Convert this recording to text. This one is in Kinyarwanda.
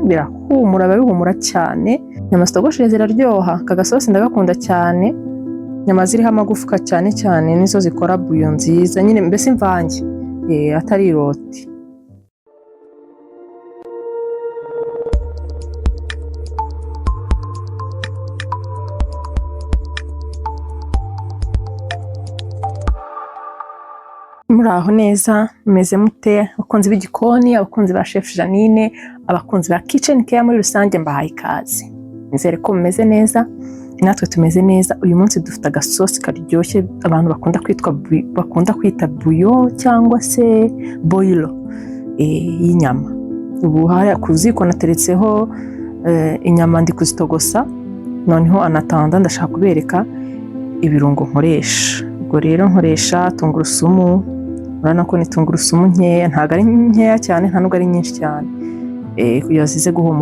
birahumura, bihumura cyane. Inyama zitogosheje ziraryoha, aka gasosi ndagakunda cyane. Inyama ziriho amagufwa cyane cyane nizo zikora buyo nziza, nyine mbese imvange atari iroti. Muraho neza, meze mute abakunzi b'igikoni, abakunzi ba Chef Jeannine, abakunzi ba Kitchen Care muri rusange, mbahaye ikaze. Nizere ko mumeze neza, natwe tumeze neza. Uyu munsi dufite agasosi karyoshye abantu bakunda kwita buyo cyangwa se boilo y'inyama. Ubu hariya ku ziko nateretseho inyama ndi kuzitogosa, noneho anatanda ndashaka kubereka ibirungo nkoresha. Ubwo rero nkoresha tungurusumu, urabona ko ni tungurusumu nkeya, ntabwo ari nkeya cyane, nta nubwo ari nyinshi cyane, kugira zize guhumura.